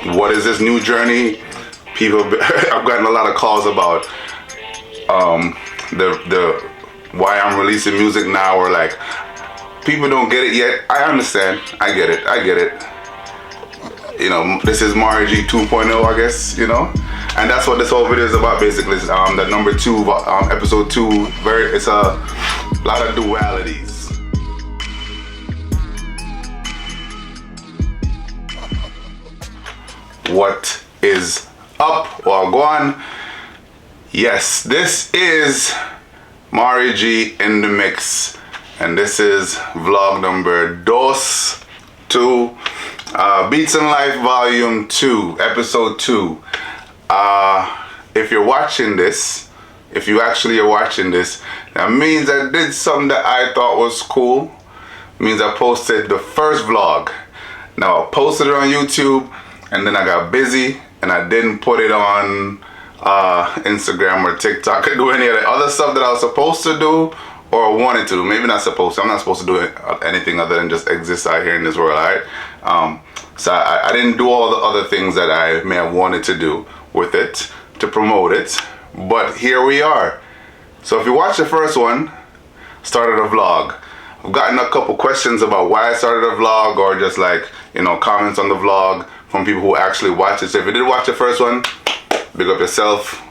what is this new journey? People, I've gotten a lot of calls about the why I'm releasing music now, or like people don't get it yet. I understand. I get it. You know, this is Marigi 2.0, I guess, you know? And that's what this whole video is about, basically. The number 2, episode 2, it's a lot of dualities. What is up? Well, go on. Yes, this is Mariginthemix, and this is vlog number 2. Beats in Life Volume 2, Episode 2. If you're watching this, if you actually are watching this, that means I did something that I thought was cool. It means I posted the first vlog. Now, I posted it on YouTube, and then I got busy, and I didn't put it on Instagram or TikTok or do any of the other stuff that I was supposed to do or wanted to do. Maybe not supposed to. I'm not supposed to do anything other than just exist out here in this world, alright? So I didn't do all the other things that I may have wanted to do with it to promote it, but here we are. So if you watch the first one, started a vlog. I've gotten a couple questions about why I started a vlog, or just like, you know, comments on the vlog from people who actually watch it. So if you did watch the first one, big up yourself.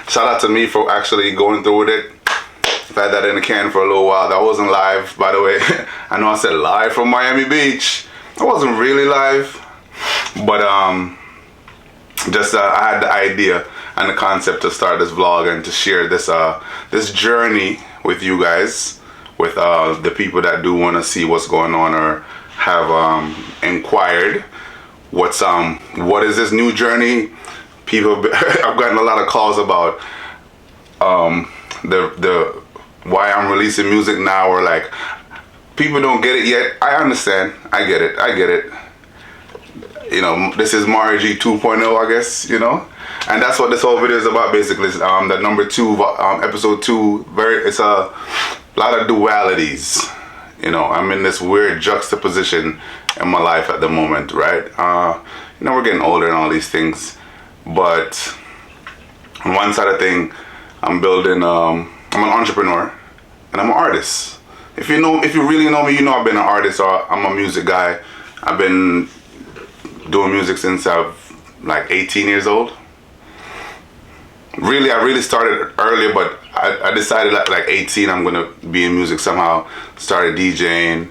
Shout out to me for actually going through with it. I've had that in the can for a little while. That wasn't live, by the way. I know I said live from Miami Beach. I wasn't really live, but just I had the idea and the concept to start this vlog and to share this this journey with you guys, with the people that do want to see what's going on or have inquired what is this new journey. People, I've gotten a lot of calls about the why I'm releasing music now, or like people don't get it yet. I understand. I get it. You know, this is Marigi 2.0, I guess, you know? And that's what this whole video is about, basically. The number 2, episode 2, it's a lot of dualities. You know, I'm in this weird juxtaposition in my life at the moment, right? You know, we're getting older and all these things. But on one side of thing, I'm building, I'm an entrepreneur and I'm an artist. If you really know me, you know I've been an artist, or I'm a music guy. I've been doing music since I'm like 18 years old. Really, I really started earlier, but I decided at like 18 I'm gonna be in music somehow. Started DJing,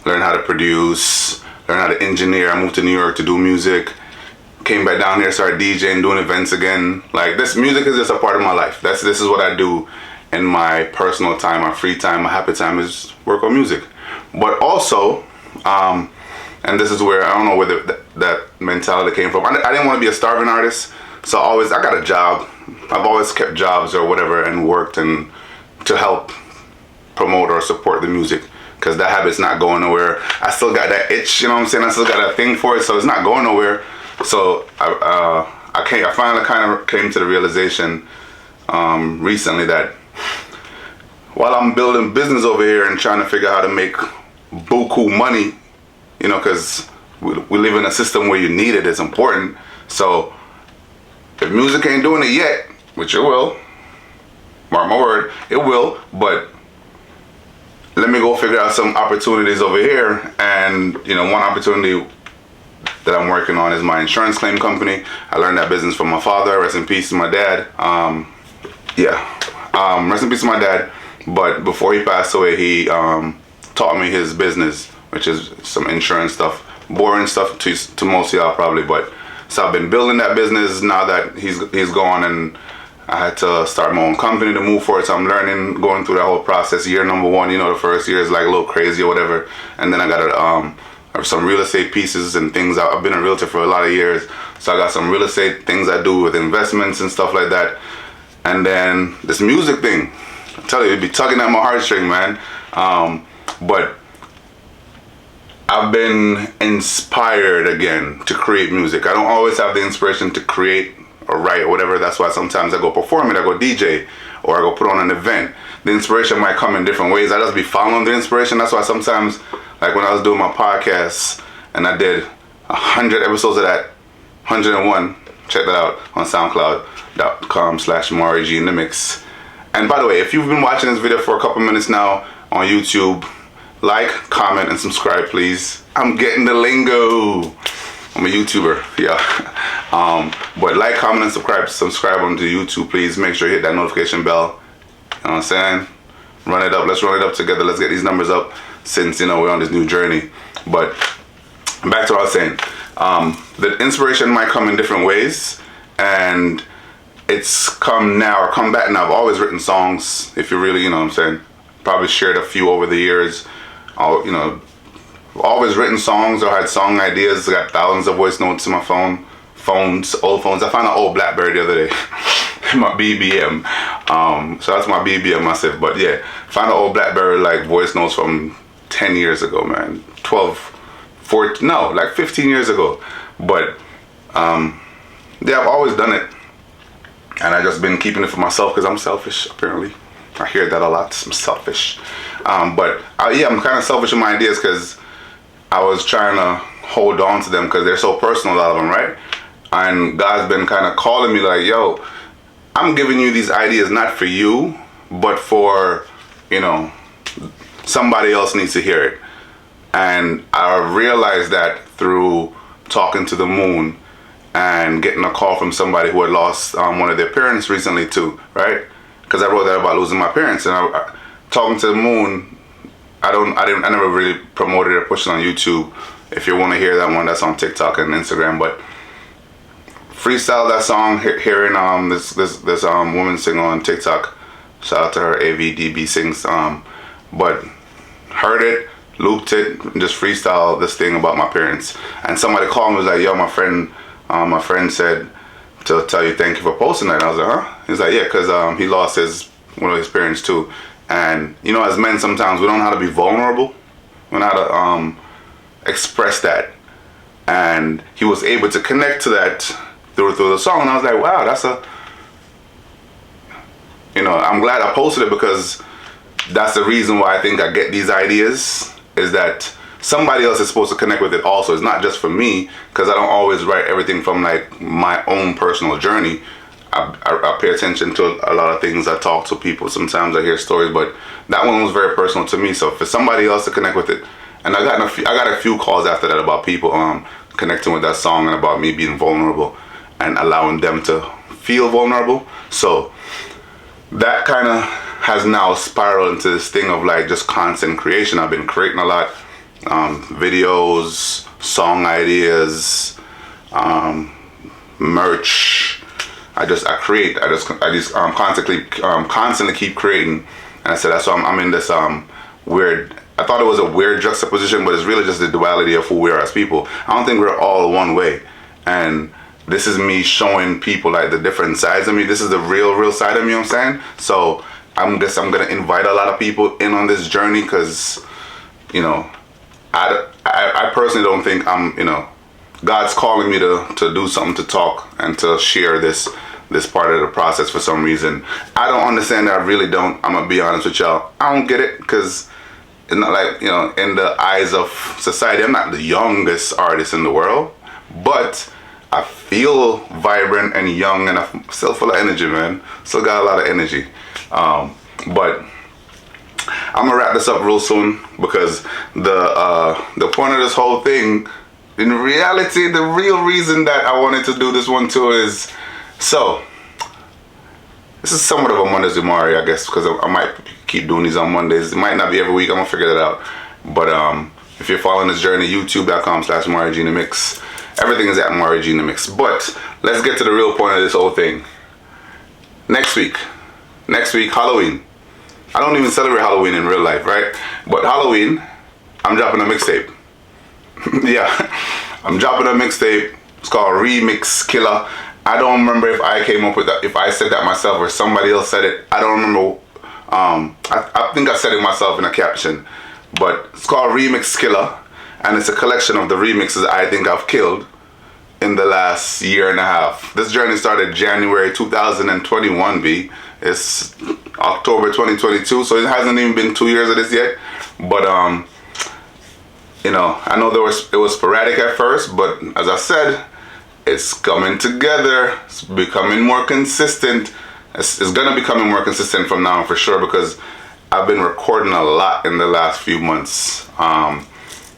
learned how to produce, learned how to engineer. I moved to New York to do music. Came back down here, started DJing, doing events again. Like, this music is just a part of my life. This is what I do in my personal time, my free time, my happy time is work on music. But also, and this is where I don't know where that mentality came from. I didn't want to be a starving artist, so I got a job. I've always kept jobs or whatever and worked and to help promote or support the music, because that habit's not going nowhere. I still got that itch, you know what I'm saying? I still got that thing for it, so it's not going nowhere. So I finally kind of came to the realization recently that while I'm building business over here and trying to figure out how to make buku money, you know, because we live in a system where you need it, it's important. So if music ain't doing it yet, which it will, mark my word, it will, but let me go figure out some opportunities over here. And, you know, one opportunity that I'm working on is my insurance claim company. I learned that business from my father. Rest in peace to my dad. Rest in peace to my dad. But before he passed away, he taught me his business, which is some insurance stuff. Boring stuff to most of y'all probably, but so I've been building that business now that he's gone, and I had to start my own company to move forward. So I'm learning, going through that whole process. Year number 1, you know, the first year is like a little crazy or whatever, and then I got some real estate pieces and things. I've been a realtor for a lot of years, so I got some real estate things I do with investments and stuff like that. And then this music thing, I tell you, it'd be tugging at my heartstring, man. But I've been inspired again to create music. I don't always have the inspiration to create or write or whatever. That's why sometimes I go perform it, I go DJ, or I go put on an event. The inspiration might come in different ways. I just be following the inspiration. That's why sometimes, like when I was doing my podcast and I did 100 episodes of that, 101. Check that out on SoundCloud.com/Mariginthemix. And by the way, if you've been watching this video for a couple minutes now on YouTube, like, comment, and subscribe, please. I'm getting the lingo. I'm a YouTuber, yeah. But like, comment, and subscribe onto YouTube, please. Make sure you hit that notification bell. You know what I'm saying? Run it up. Let's run it up together. Let's get these numbers up since, you know, we're on this new journey. But back to what I was saying. The inspiration might come in different ways, and it's come back now. I've always written songs, if you really, you know what I'm saying. Probably shared a few over the years. You know, always written songs or had song ideas. I got thousands of voice notes in my old phones. I found an old BlackBerry the other day. My BBM. So that's my BBM myself. But yeah, found an old BlackBerry like voice notes from 10 years ago, man. 15 years ago. But yeah, I've always done it. And I've just been keeping it for myself because I'm selfish, apparently. I hear that a lot. I'm selfish. But yeah, I'm kind of selfish in my ideas because I was trying to hold on to them because they're so personal, a lot of them, right? And God's been kind of calling me like, yo, I'm giving you these ideas not for you, but for, you know, somebody else needs to hear it. And I realized that through talking to the moon and getting a call from somebody who had lost one of their parents recently too, right? Because I wrote that about losing my parents, and talking to the moon, I never really promoted or pushed it on YouTube. If you want to hear that one, that's on TikTok and Instagram. But freestyle that song, hearing this woman sing on TikTok. Shout out to her, AVDB sings. But heard it, looped it, and just freestyle this thing about my parents. And somebody called me, was like, yo, my friend said to tell you thank you for posting that. And I was like, huh? He's like, yeah, because he lost one of his parents too. And you know, as men, sometimes we don't know how to be vulnerable. We don't know how to express that. And he was able to connect to that through the song. And I was like, wow, I'm glad I posted it, because that's the reason why I think I get these ideas, is that somebody else is supposed to connect with it also. It's not just for me, because I don't always write everything from like my own personal journey. I pay attention to a lot of things. I talk to people. Sometimes I hear stories, but that one was very personal to me. So for somebody else to connect with it, and I got a few calls after that about people connecting with that song and about me being vulnerable and allowing them to feel vulnerable. So that kind of has now spiraled into this thing of like just constant creation. I've been creating a lot, videos, song ideas, merch. I constantly keep creating. And I said that's why I'm in this weird. I thought it was a weird juxtaposition, but it's really just the duality of who we are as people. I don't think we're all one way, and this is me showing people like the different sides of me. This is the real side of me. You know what I'm saying? So I'm gonna invite a lot of people in on this journey, because I personally don't think God's calling me to do something, to talk and to share this part of the process for some reason. I don't understand that. I really don't. I'm gonna be honest with y'all. I don't get it, because it's not like, in the eyes of society, I'm not the youngest artist in the world, but I feel vibrant and young, and I'm still full of energy, man. Still got a lot of energy. But I'm gonna wrap this up real soon, because the point of this whole thing, in reality, the real reason that I wanted to do this one too is, this is somewhat of a Mondays with Mari, I guess, because I might keep doing these on Mondays. It might not be every week. I'm gonna figure that out. But if you're following this journey, youtube.com/Mariginthemix. Everything is at Mariginthemix. But let's get to the real point of this whole thing. Next week, Halloween. I don't even celebrate Halloween in real life, right? But Halloween, I'm dropping a mixtape. Yeah, I'm dropping a mixtape. It's called Remix Killa. I don't remember if I came up with that, if I said that myself or somebody else said it. I don't remember. I think I said it myself in a caption. But it's called Remix Killa, and it's a collection of the remixes I think I've killed in the last year and a half. This journey started January 2021, B. It's October 2022, so it hasn't even been 2 years of this yet. But I know it was sporadic at first, but as I said, It's coming together. It's becoming more consistent. It's gonna becoming more consistent from now on for sure, because I've been recording a lot in the last few months. I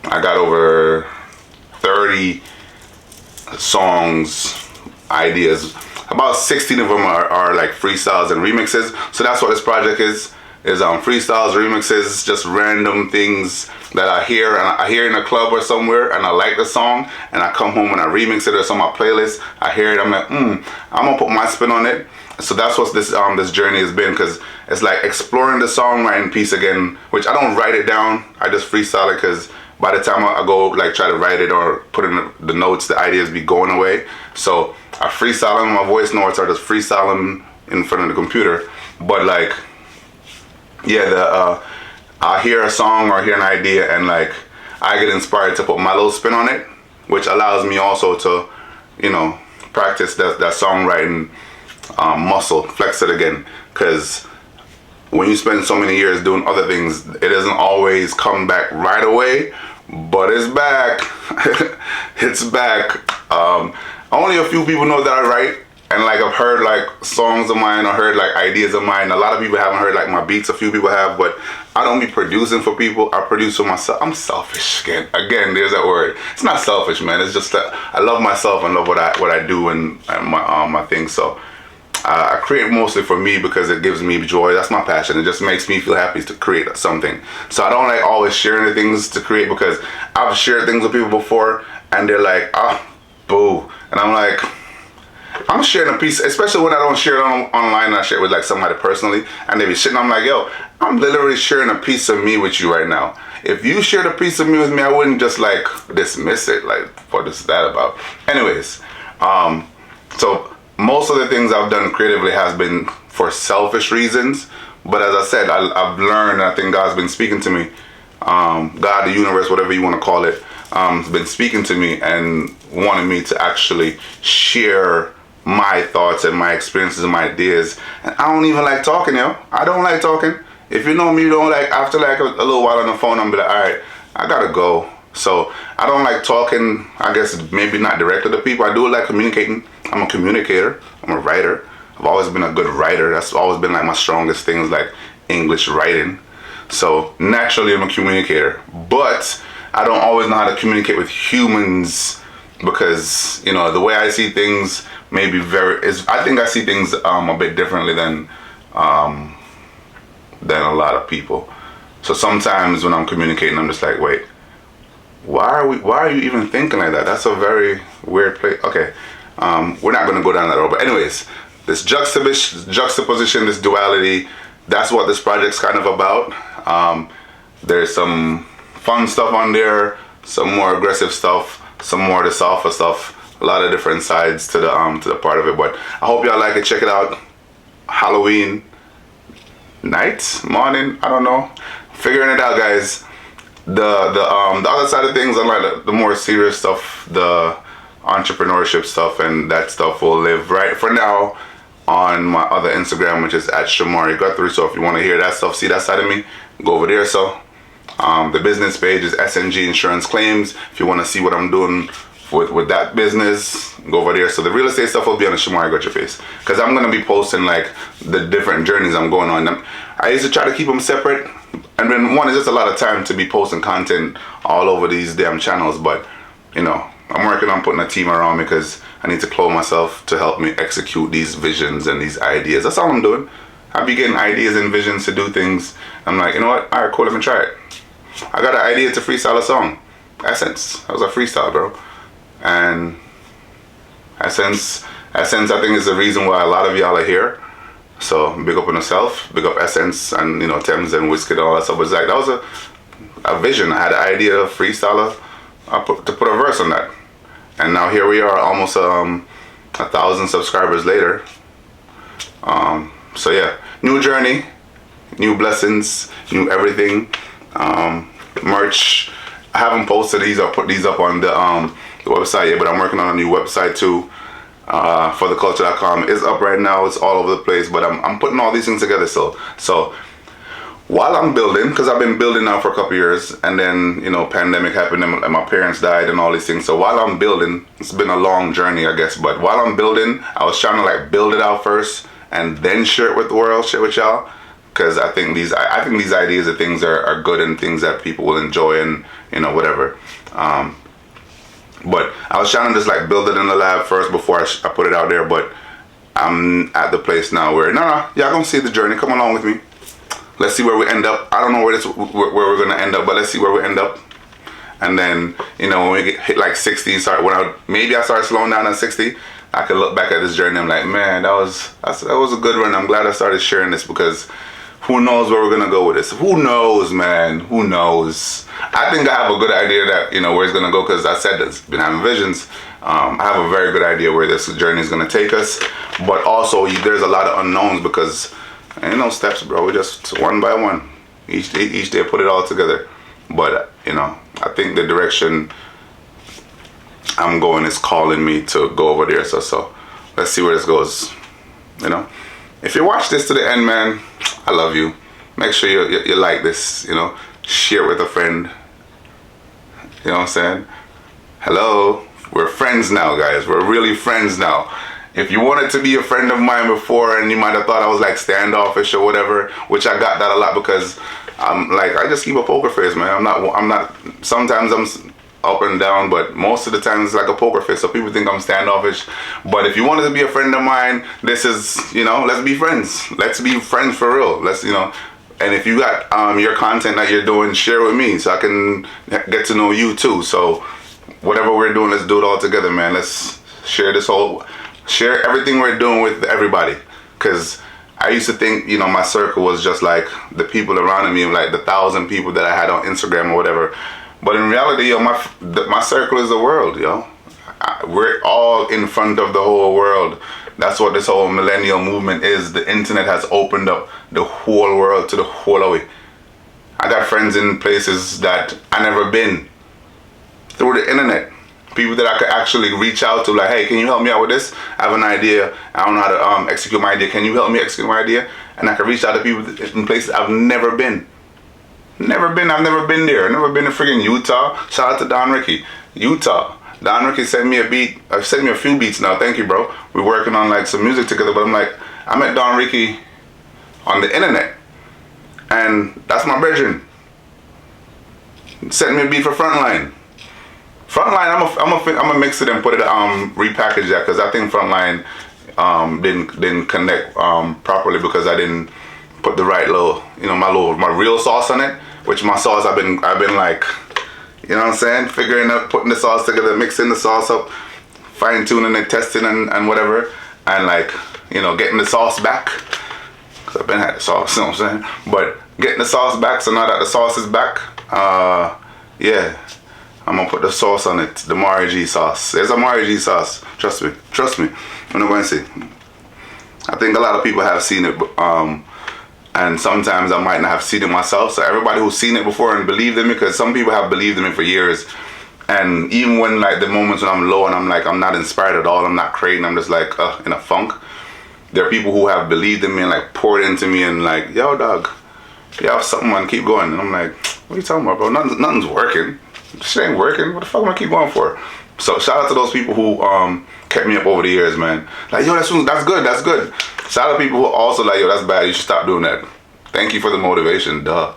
got over 30 songs, ideas. About 16 of them are like freestyles and remixes. So that's what this project is freestyles, remixes, just random things that I hear, and I hear in a club or somewhere, and I like the song, and I come home and I remix it, or it's on my playlist. I hear it, I'm like, I'm gonna put my spin on it. So that's what this journey has been, because it's like exploring the songwriting piece again, which I don't write it down. I just freestyle it, because by the time I go like try to write it or put in the notes, the ideas be going away. So I freestyle them, my voice notes are just freestyle them in front of the computer. But like, yeah, I hear a song or hear an idea, and like I get inspired to put my little spin on it, which allows me also to, practice that songwriting muscle, flex it again. Because when you spend so many years doing other things, it doesn't always come back right away, but it's back. It's back. Only a few people know that I write, and like I've heard like songs of mine, or heard like ideas of mine. A lot of people haven't heard like my beats. A few people have, but I don't be producing for people. I produce for myself. I'm selfish again. There's that word. It's not selfish, man. It's just that I love myself and love what I do and my things. So I create mostly for me, because it gives me joy. That's my passion. It just makes me feel happy to create something. So I don't like always sharing the things to create, because I've shared things with people before and they're like, boo. And I'm like, I'm sharing a piece, especially when I don't share it online, and I share it with like somebody personally, and they be shitting. I'm like, yo, I'm literally sharing a piece of me with you right now. If you shared a piece of me with me, I wouldn't just like dismiss it. Like, what is that about? Anyways, so most of the things I've done creatively has been for selfish reasons. But as I said, I've learned, I think God's been speaking to me. God, the universe, whatever you want to call it, has been speaking to me and wanting me to actually share my thoughts and my experiences and my ideas. And I don't even like talking, yo. I don't like talking. If you know me, you don't like, after like a little while on the phone, I'm be like, all right, I gotta go. So I don't like talking, I guess maybe not directly to people. I do like communicating. I'm a communicator. I'm a writer. I've always been a good writer. That's always been like my strongest things, like English writing. So naturally I'm a communicator. But I don't always know how to communicate with humans, because, the way I see things may be I think I see things a bit differently than a lot of people. So sometimes when I'm communicating, I'm just like, wait, why are you even thinking like that? That's a very weird place. Okay, we're not going to go down that road. But anyways, this juxtaposition, this duality, that's what this project's kind of about. There's some fun stuff on there, some more aggressive stuff, some more the softer stuff, a lot of different sides to the part of it. But I hope y'all like it. Check it out. Halloween night, morning, I don't know, figuring it out, guys. The other side of things, unlike the more serious stuff, the entrepreneurship stuff and that stuff, will live right for now on my other Instagram, which is at Shamari Guthrie. So if you want to hear that stuff, see that side of me, go over there. So the business page is SNG Insurance Claims. If you want to see what I'm doing with that business, go over there. So the real estate stuff will be on the Shamari Guthrie face, because I'm going to be posting like the different journeys I'm going on. I used to try to keep them separate, and then one, is just a lot of time to be posting content all over these damn channels. But I'm working on putting a team around me, because I need to clone myself to help me execute these visions and these ideas. That's all I'm doing. I be getting ideas and visions to do things. I'm like, you know what? All right, cool, let me try it. I got an idea to freestyle a song. Essence. That was a freestyle, bro. And Essence, I think, is the reason why a lot of y'all are here. So big up on yourself, big up Essence, and Thames and Whiskey and all that stuff. But it's like, that was a vision. I had an idea of freestyler to put a verse on that. And now here we are, almost 1,000 subscribers later. So yeah, new journey, new blessings, new everything. Merch, I haven't posted these or put these up on the website yet, but I'm working on a new website too. For theculture.com is up right now. It's all over the place, but I'm putting all these things together. So while I'm building, because I've been building now for a couple years, and then, you know, pandemic happened and my parents died and all these things. So while I'm building, it's been a long journey, I guess, but while I'm building, I was trying to like build it out first and then share it with the world, share it with y'all. Because I think these ideas and things are good and things that people will enjoy and, you know, whatever. But I was trying to just like build it in the lab first before I put it out there. But I'm at the place now where, y'all gonna see the journey. Come along with me. Let's see where we end up. I don't know where we're gonna end up, but let's see where we end up. And then, you know, when we hit like 60, maybe I start slowing down at 60. I can look back at this journey. I'm like, man, that was a good run. I'm glad I started sharing this because who knows where we're gonna go with this? Who knows, man? Who knows? I think I have a good idea that, you know, where it's gonna go, because I said this, been having visions. I have a very good idea where this journey is gonna take us, but also there's a lot of unknowns because ain't no steps, bro. We just one by one, each day put it all together. But you know, I think the direction I'm going is calling me to go over there. So let's see where this goes. You know, if you watch this to the end, man, I love you. Make sure you like this, you know, share it with a friend. You know what I'm saying? Hello, we're friends now, guys. We're really friends now. If you wanted to be a friend of mine before and you might have thought I was like standoffish or whatever, which I got that a lot because I just keep a poker face, man. I'm not, sometimes I'm up and down, but most of the time it's like a poker face, so people think I'm standoffish. But if you wanted to be a friend of mine, this is, you know, let's be friends. Let's be friends for real. Let's, you know, and if you got your content that you're doing, share with me so I can get to know you too. So whatever we're doing, let's do it all together, man. Let's share everything we're doing with everybody. Because I used to think, you know, my circle was just like the people around me, like the 1,000 people that I had on Instagram or whatever. But in reality, yo, my circle is the world, yo. We're all in front of the whole world. That's what this whole millennial movement is. The internet has opened up the whole world to the whole of it. I got friends in places that I never been through the internet. People that I could actually reach out to, like, hey, can you help me out with this? I have an idea. I don't know how to execute my idea. Can you help me execute my idea? And I can reach out to people in places I've never been. I've never been there. I've never been to friggin' Utah. Shout out to Don Ricky. Utah. Don Ricky sent me a beat. I've sent me a few beats now. Thank you, bro. We're working on like some music together, but I'm like, I met Don Ricky on the internet. And that's my brethren. Sent me a beat for Frontline. Frontline, I'm gonna mix it and put it, repackage that, because I think Frontline didn't connect properly because I didn't put the right little, you know, my real sauce on it. Which my sauce, I've been like, you know what I'm saying, figuring out, putting the sauce together, mixing the sauce up, fine tuning it, testing and whatever, and like, you know, getting the sauce back. Cause I've been had the sauce, you know what I'm saying, but getting the sauce back. So now that the sauce is back, yeah. I'm gonna put the sauce on it, the Marigi sauce. There's a Marigi sauce. Trust me. I'm not going to see. I think a lot of people have seen it, and sometimes I might not have seen it myself. So everybody who's seen it before and believed in me, because some people have believed in me for years. And even when like the moments when I'm low and I'm like, I'm not inspired at all, I'm not creating, I'm just like in a funk. There are people who have believed in me and like poured into me and like, yo dog, you have something, man, keep going. And I'm like, what are you talking about, bro? Nothing's working. Shit ain't working. What the fuck am I keep going for? So shout out to those people who kept me up over the years, man. Like, yo, that's good. Shout out to people who also like, yo, that's bad, you should stop doing that. Thank you for the motivation, duh.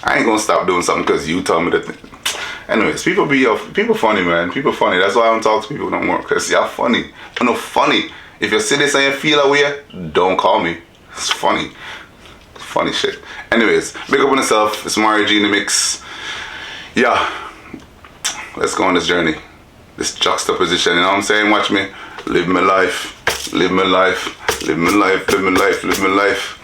I ain't gonna stop doing something because you told me that. Anyways, people funny, man. People funny. That's why I don't talk to people no more, because y'all funny. I know funny. If you're sitting saying feel away, don't call me. It's funny. Funny shit. Anyways, big up on yourself. It's Mariginthemix. Yeah. Let's go on this journey, this juxtaposition, you know what I'm saying? Watch me live my life, live my life, live my life, live my life, live my life.